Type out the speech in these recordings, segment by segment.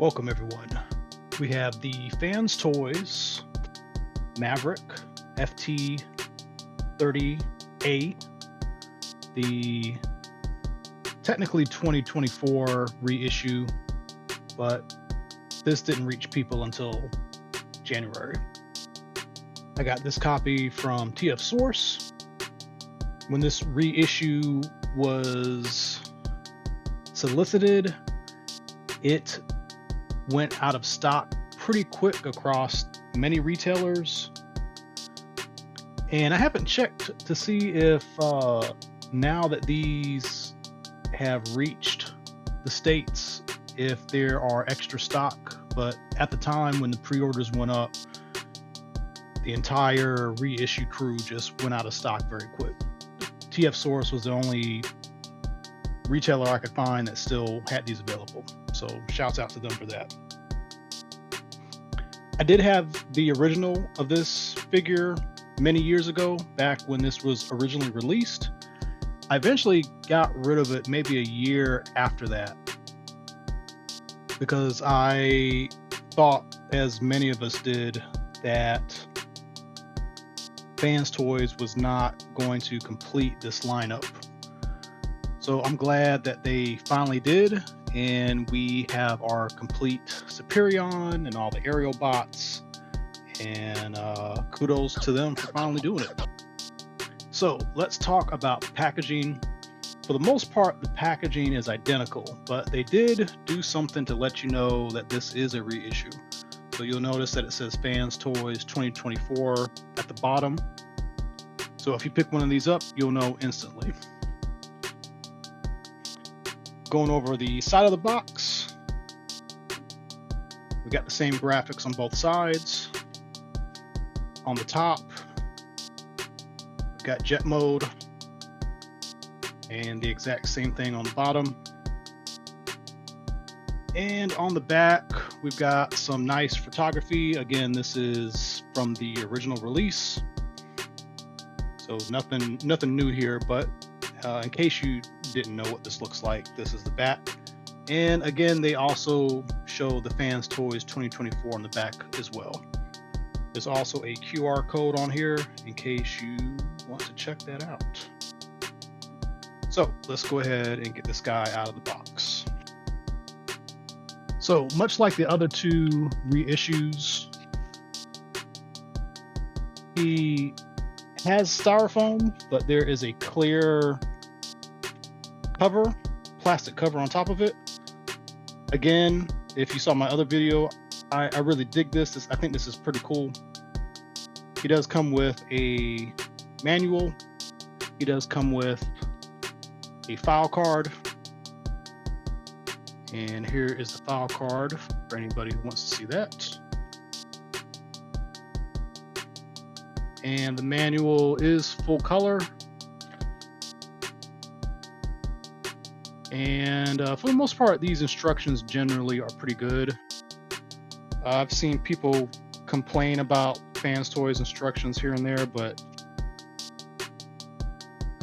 Welcome everyone. We have the Fans Toys Maverick FT-30A, the technically 2024 reissue, but this didn't reach people until January. I got this copy from TF Source. When this reissue was solicited, it went out of stock pretty quick across many retailers, and I haven't checked to see if now that these have reached the States, if there are extra stock. But at the time when the pre-orders went up, the entire reissue crew just went out of stock very quick. TF Source was the only retailer I could find that still had these available, so shouts out to them for that. I did have the original of this figure many years ago, back when this was originally released. I eventually got rid of it maybe a year after that, because I thought, as many of us did, that Fans Toys was not going to complete this lineup. So I'm glad that they finally did, and we have our complete Superion and all the aerial bots, and kudos to them for finally doing it. So let's talk about packaging. For the most part, the packaging is identical, but they did do something to let you know that this is a reissue. So you'll notice that it says Fans Toys 2024 at the bottom. So if you pick one of these up, you'll know instantly. Going over the side of the box, we got the same graphics on both sides. On the top, we've got jet mode, and the exact same thing on the bottom. And on the back, we've got some nice photography. Again, this is from the original release, so nothing new here, but in case you didn't know what this looks like, this is the back. And again, they also show the Fans Toys 2024 on the back as well. There's also a QR code on here in case you want to check that out. So let's go ahead and get this guy out of the box. So much like the other two reissues, he has styrofoam, but there is a clear cover, plastic cover on top of it. Again, if you saw my other video, I really dig this. I think this is pretty cool. He does come with a manual. He does come with a file card. And here is the file card for anybody who wants to see that. And the manual is full color. And for the most part, these instructions generally are pretty good. I've seen people complain about Fans Toys instructions here and there, but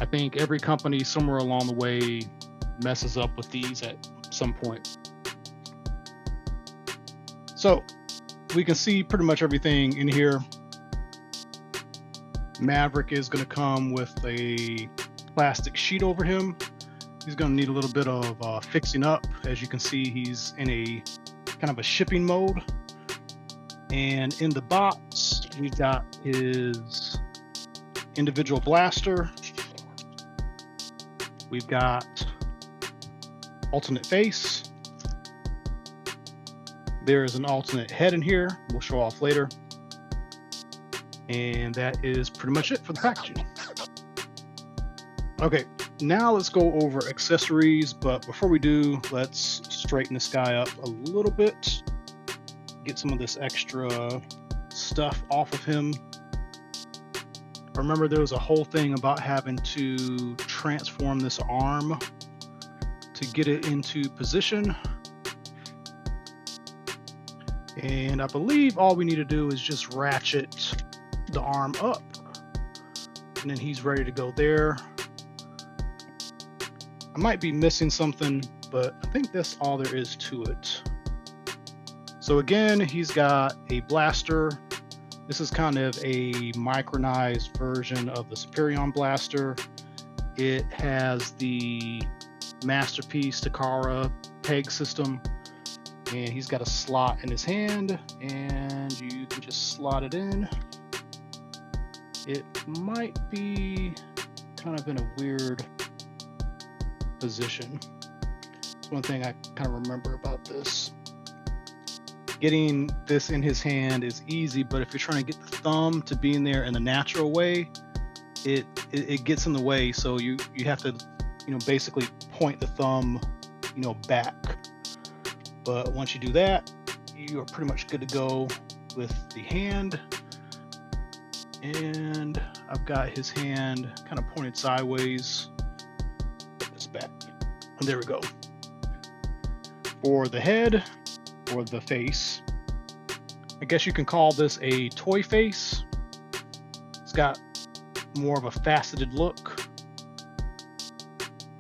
I think every company somewhere along the way messes up with these at some point. So we can see pretty much everything in here. Maverick is going to come with a plastic sheet over him. He's going to need a little bit of fixing up. As you can see, he's in a kind of a shipping mode. And in the box, we've got his individual blaster. We've got alternate face. There is an alternate head in here. We'll show off later. And that is pretty much it for the packaging. Okay, now let's go over accessories, but before we do, let's straighten this guy up a little bit, get some of this extra stuff off of him. Remember, there was a whole thing about having to transform this arm to get it into position. And I believe all we need to do is just ratchet the arm up, and then he's ready to go there. I might be missing something, but I think that's all there is to it. So again, he's got a blaster. This is kind of a micronized version of the Superion blaster. It has the Masterpiece Takara peg system, and he's got a slot in his hand, and you can just slot it in. It might be kind of in a weird position. It's one thing I kind of remember about this. Getting this in his hand is easy, but if you're trying to get the thumb to be in there in a natural way, it gets in the way. So you have to, basically point the thumb, back. But once you do that, you are pretty much good to go with the hand. And I've got his hand kind of pointed sideways. Put this back. And there we go. For the head, or the face, I guess you can call this a toy face. It's got more of a faceted look.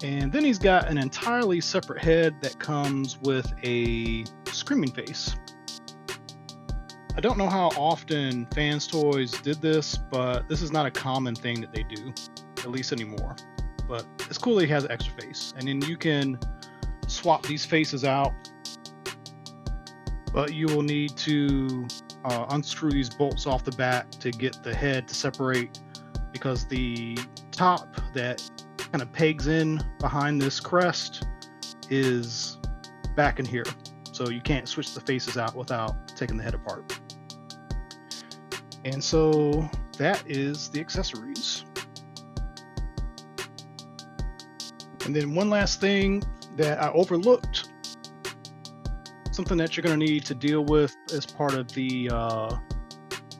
And then he's got an entirely separate head that comes with a screaming face. I don't know how often Fans Toys did this, but this is not a common thing that they do, at least anymore. But it's cool that he has an extra face. And then you can swap these faces out, but you will need to unscrew these bolts off the back to get the head to separate, because the top that kind of pegs in behind this crest is back in here. So you can't switch the faces out without taking the head apart. And so that is the accessories. And then one last thing that I overlooked, something that you're going to need to deal with as part of the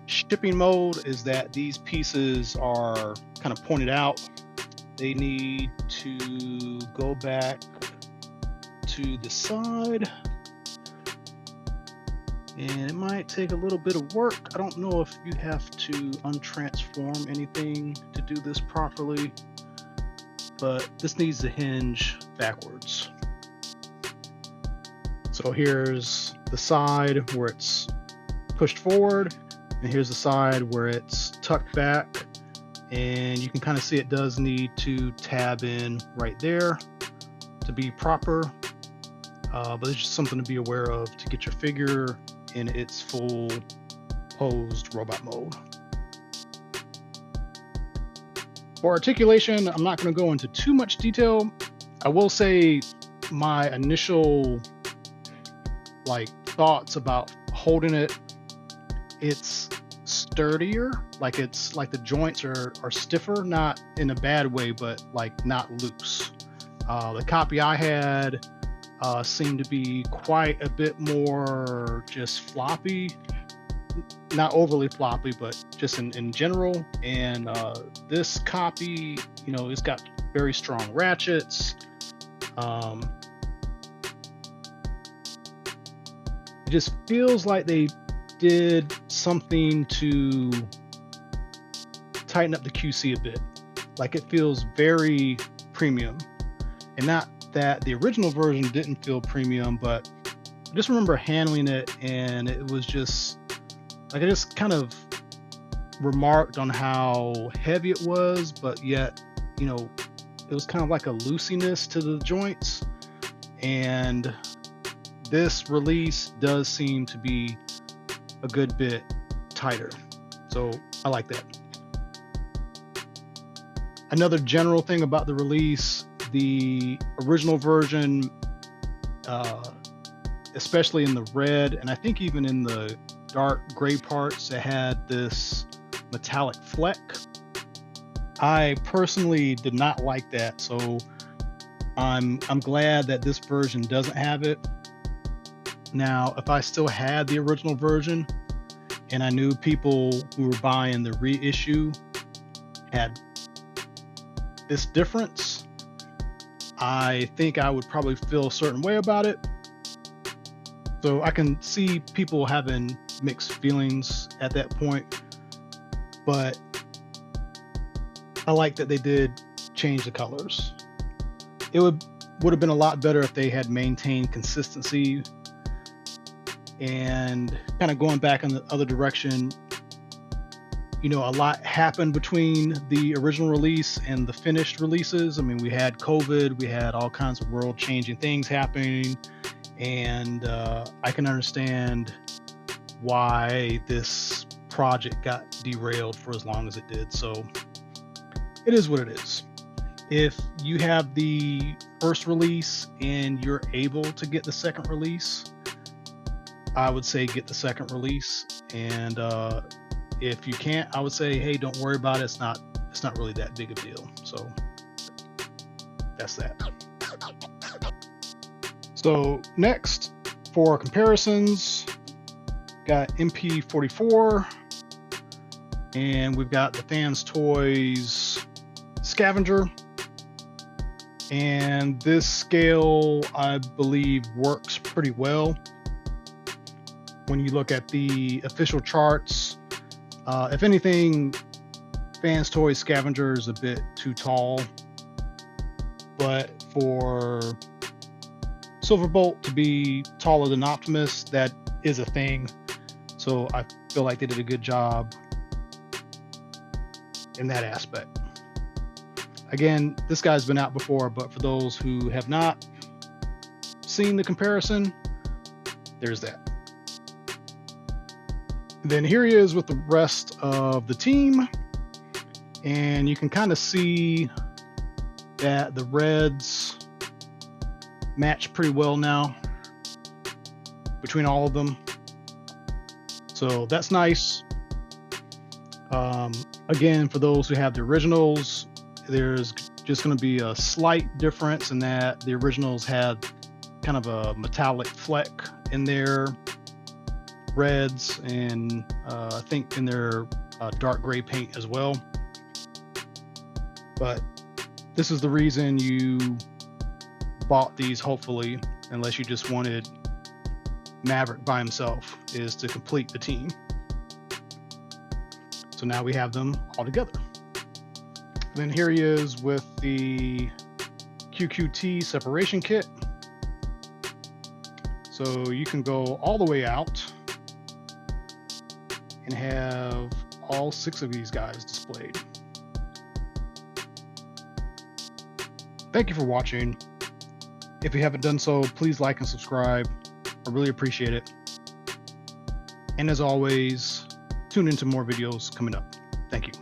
shipping mode, is that these pieces are kind of pointed out. They need to go back to the side, and it might take a little bit of work. I don't know if you have to untransform anything to do this properly, but this needs to hinge backwards. So here's the side where it's pushed forward, and here's the side where it's tucked back, and you can kind of see it does need to tab in right there to be proper, but it's just something to be aware of to get your figure in its full posed robot mode. For articulation, I'm not going to go into too much detail. I will say my initial thoughts about holding it, it's sturdier, it's like the joints are stiffer, not in a bad way, but not loose. The copy I had seemed to be quite a bit more just floppy, not overly floppy, but just in general. And this copy, it's got very strong ratchets. It just feels like they did something to tighten up the QC a bit. It feels very premium. And not that the original version didn't feel premium, but I just remember handling it, and it was just I just kind of remarked on how heavy it was, but yet, it was kind of like a loosiness to the joints. And this release does seem to be a good bit tighter, so I like that. Another general thing about the release, the original version, especially in the red, and I think even in the dark gray parts, it had this metallic fleck. I personally did not like that, so I'm glad that this version doesn't have it. Now, if I still had the original version and I knew people who were buying the reissue had this difference, I think I would probably feel a certain way about it. So I can see people having mixed feelings at that point, but I like that they did change the colors. It would have been a lot better if they had maintained consistency And kind of going back in the other direction, you know, a lot happened between the original release and the finished releases. I mean, we had COVID, we had all kinds of world-changing things happening, and I can understand why this project got derailed for as long as it did. So it is what it is. If you have the first release and you're able to get the second release, I would say get the second release. And if you can't, I would say, hey, don't worry about it. It's not really that big a deal. So that's that. So next, for comparisons, got MP44, and we've got the Fans Toys Scavenger. And this scale, I believe, works pretty well. When you look at the official charts, if anything, Fans Toys Scavenger is a bit too tall, but for Silverbolt to be taller than Optimus, that is a thing. So I feel like they did a good job in that aspect. Again, this guy's been out before, but for those who have not seen the comparison, there's that. Then here he is with the rest of the team, and you can kind of see that the reds match pretty well now between all of them. So that's nice. Again, for those who have the originals, there's just going to be a slight difference in that the originals had kind of a metallic fleck in their reds, and I think in their dark gray paint as well. But this is the reason you bought these, hopefully, unless you just wanted Maverick by himself, is to complete the team. So now we have them all together. And then here he is with the QQT separation kit. So you can go all the way out and have all 6 of these guys displayed. Thank you for watching. If you haven't done so, please like and subscribe. I really appreciate it. And as always, tune into more videos coming up. Thank you.